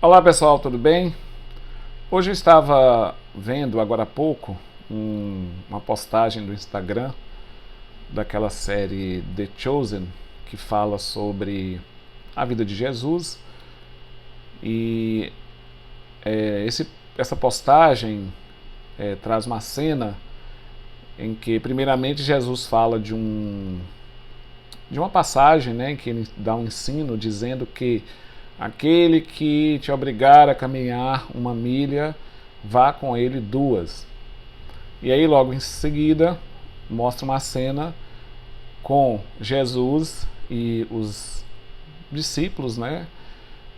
Olá pessoal, tudo bem? Hoje eu estava vendo agora há pouco uma postagem do Instagram daquela série The Chosen, que fala sobre a vida de Jesus. E essa postagem traz uma cena em que primeiramente Jesus fala de uma passagem, né, em que ele dá um ensino dizendo que aquele que te obrigar a caminhar uma milha, vá com ele duas. E aí logo em seguida mostra uma cena com Jesus e os discípulos, né,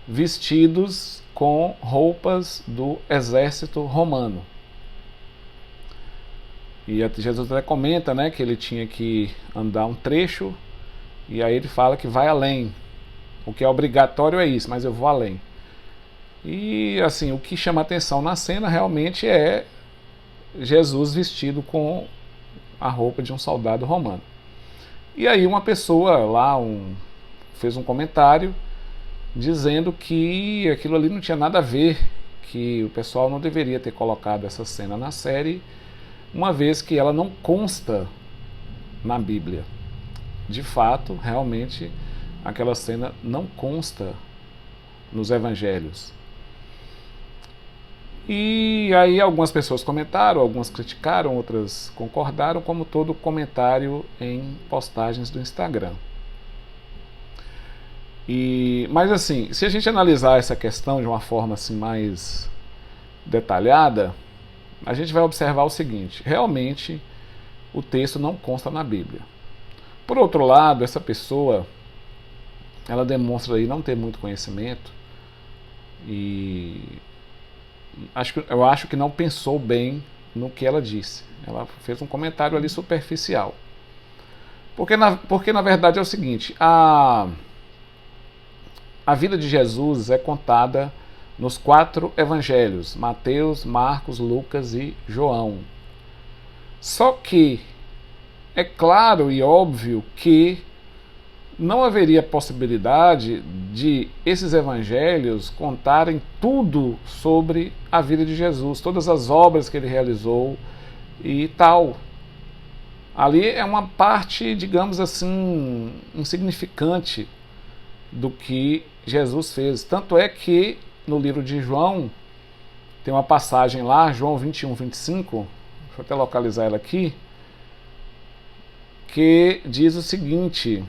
vestidos com roupas do exército romano. E Jesus até comenta, né, que ele tinha que andar um trecho, e aí ele fala que vai além. O que é obrigatório é isso, mas eu vou além. E assim, o que chama atenção na cena realmente é Jesus vestido com a roupa de um soldado romano. E aí uma pessoa lá fez um comentário dizendo que aquilo ali não tinha nada a ver, que o pessoal não deveria ter colocado essa cena na série, uma vez que ela não consta na Bíblia. De fato, realmente, aquela cena não consta nos evangelhos. E aí algumas pessoas comentaram, algumas criticaram, outras concordaram, como todo comentário em postagens do Instagram. Mas assim, se a gente analisar essa questão de uma forma assim mais detalhada, a gente vai observar o seguinte: realmente o texto não consta na Bíblia. Por outro lado, essa pessoa, ela demonstra aí não ter muito conhecimento e eu acho que não pensou bem no que ela disse. Ela fez um comentário ali superficial. Porque na verdade é o seguinte: a vida de Jesus é contada nos 4 evangelhos: Mateus, Marcos, Lucas e João. Só que é claro e óbvio que não haveria possibilidade de esses evangelhos contarem tudo sobre a vida de Jesus, todas as obras que ele realizou e tal. Ali é uma parte, digamos assim, insignificante do que Jesus fez. Tanto é que no livro de João tem uma passagem lá, João 21, 25, deixa eu até localizar ela aqui, que diz o seguinte: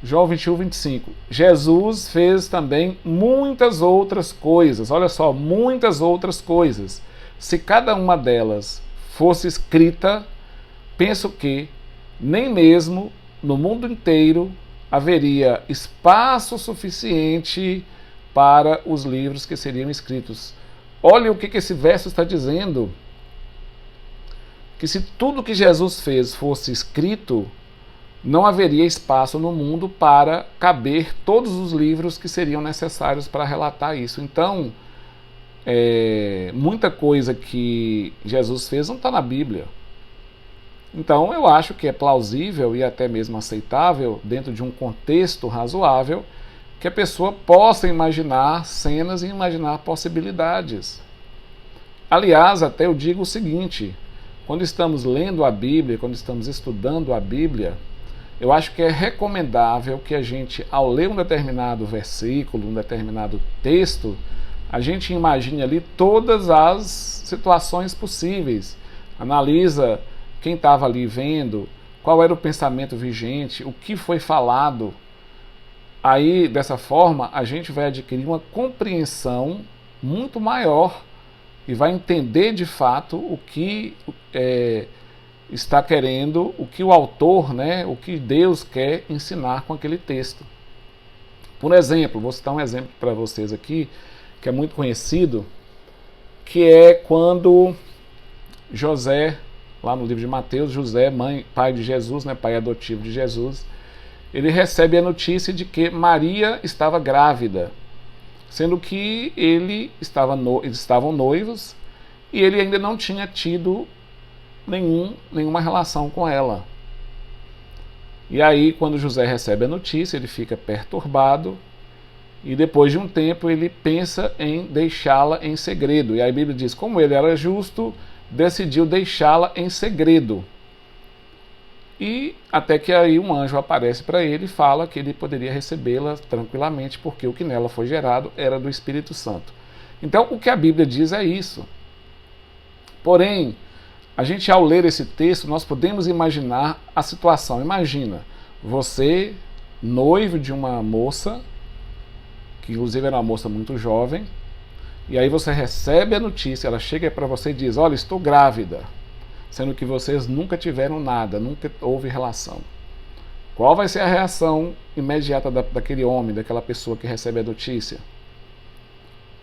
João 21, 25. Jesus fez também muitas outras coisas. Olha só, muitas outras coisas. Se cada uma delas fosse escrita, penso que nem mesmo no mundo inteiro haveria espaço suficiente para os livros que seriam escritos. Olha o que esse verso está dizendo. Que se tudo que Jesus fez fosse escrito, não haveria espaço no mundo para caber todos os livros que seriam necessários para relatar isso. Então, muita coisa que Jesus fez não está na Bíblia. Então, eu acho que é plausível e até mesmo aceitável, dentro de um contexto razoável, que a pessoa possa imaginar cenas e imaginar possibilidades. Aliás, até eu digo o seguinte: quando estamos lendo a Bíblia, quando estamos estudando a Bíblia, eu acho que é recomendável que a gente, ao ler um determinado versículo, um determinado texto, a gente imagine ali todas as situações possíveis. Analisa quem estava ali vendo, qual era o pensamento vigente, o que foi falado. Aí, dessa forma, a gente vai adquirir uma compreensão muito maior e vai entender de fato o que está querendo, o que o autor, né, o que Deus quer ensinar com aquele texto. Por exemplo, vou citar um exemplo para vocês aqui, que é muito conhecido, que é quando José, lá no livro de Mateus, José, pai de Jesus, né, pai adotivo de Jesus, ele recebe a notícia de que Maria estava grávida, sendo que eles estavam noivos e ele ainda não tinha tido nenhuma relação com ela. E aí, quando José recebe a notícia, ele fica perturbado e depois de um tempo ele pensa em deixá-la em segredo. E aí a Bíblia diz, como ele era justo, decidiu deixá-la em segredo. E até que aí um anjo aparece para ele e fala que ele poderia recebê-la tranquilamente, porque o que nela foi gerado era do Espírito Santo. Então o que a Bíblia diz é isso. Porém, a gente ao ler esse texto, nós podemos imaginar a situação. Imagina, você, noivo de uma moça, que inclusive era uma moça muito jovem, e aí você recebe a notícia, ela chega para você e diz, olha, estou grávida, sendo que vocês nunca tiveram nada, nunca houve relação. Qual vai ser a reação imediata daquele homem, daquela pessoa que recebe a notícia?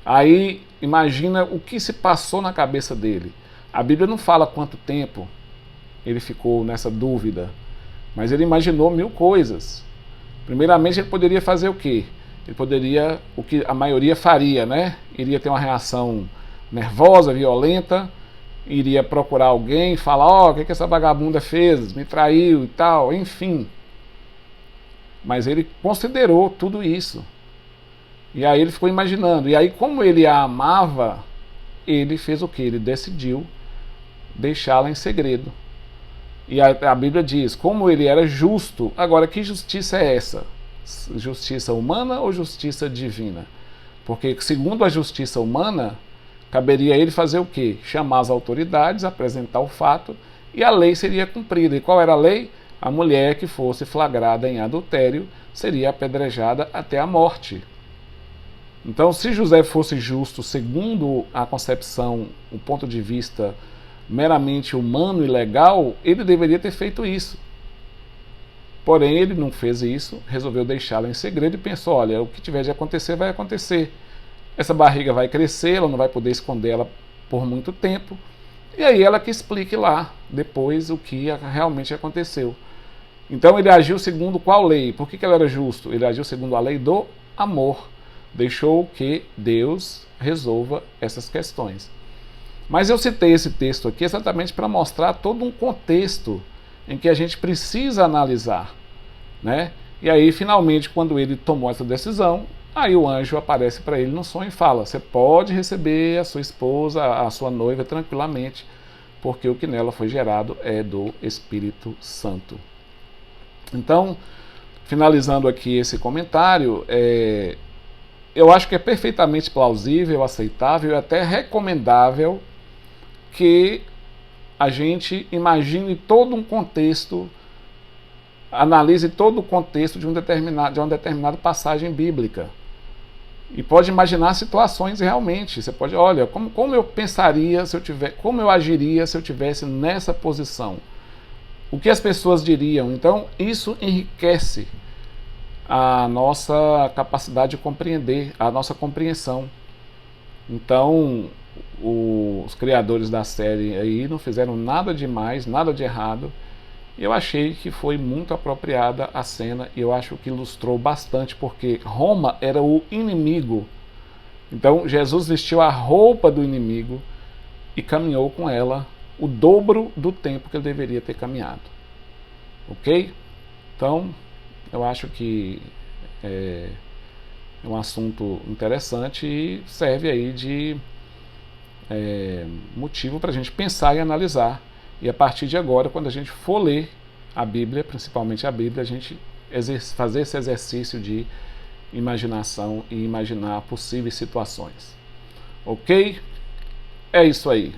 Aí, imagina o que se passou na cabeça dele. A Bíblia não fala quanto tempo ele ficou nessa dúvida, mas ele imaginou mil coisas. Primeiramente, ele poderia fazer o quê? Ele poderia, o que a maioria faria, né? Iria ter uma reação nervosa, violenta, iria procurar alguém, falar, ó, o que essa vagabunda fez, me traiu e tal, enfim. Mas ele considerou tudo isso. E aí ele ficou imaginando. E aí, como ele a amava, ele fez o quê? Ele decidiu deixá-la em segredo. E a Bíblia diz, como ele era justo, agora que justiça é essa? Justiça humana ou justiça divina? Porque segundo a justiça humana, caberia a ele fazer o quê? Chamar as autoridades, apresentar o fato, e a lei seria cumprida. E qual era a lei? A mulher que fosse flagrada em adultério seria apedrejada até a morte. Então, se José fosse justo segundo a concepção, o ponto de vista meramente humano e legal, ele deveria ter feito isso. Porém, ele não fez isso, resolveu deixá-la em segredo e pensou, olha, o que tiver de acontecer, vai acontecer. Essa barriga vai crescer, ela não vai poder esconder ela por muito tempo. E aí ela que explique lá, depois, o que realmente aconteceu. Então ele agiu segundo qual lei? Por que ele era justo? Ele agiu segundo a lei do amor. Deixou que Deus resolva essas questões. Mas eu citei esse texto aqui exatamente para mostrar todo um contexto em que a gente precisa analisar, né? E aí, finalmente, quando ele tomou essa decisão, aí o anjo aparece para ele no sonho e fala, você pode receber a sua esposa, a sua noiva tranquilamente, porque o que nela foi gerado é do Espírito Santo. Então, finalizando aqui esse comentário, eu acho que é perfeitamente plausível, aceitável e até recomendável que a gente imagine todo um contexto, analise todo o contexto de uma determinada passagem bíblica. E pode imaginar situações realmente. Você pode, olha, como eu pensaria se eu tivesse, como eu agiria se eu tivesse nessa posição? O que as pessoas diriam? Então, isso enriquece a nossa capacidade de compreender, a nossa compreensão. Então, os criadores da série aí não fizeram nada demais, nada de errado. Eu achei que foi muito apropriada a cena e eu acho que ilustrou bastante, porque Roma era o inimigo. Então, Jesus vestiu a roupa do inimigo e caminhou com ela o dobro do tempo que ele deveria ter caminhado. Ok? Então, eu acho que é um assunto interessante e serve aí de motivo para a gente pensar e analisar. E a partir de agora, quando a gente for ler a Bíblia, principalmente a Bíblia, a gente fazer esse exercício de imaginação e imaginar possíveis situações. Ok? É isso aí.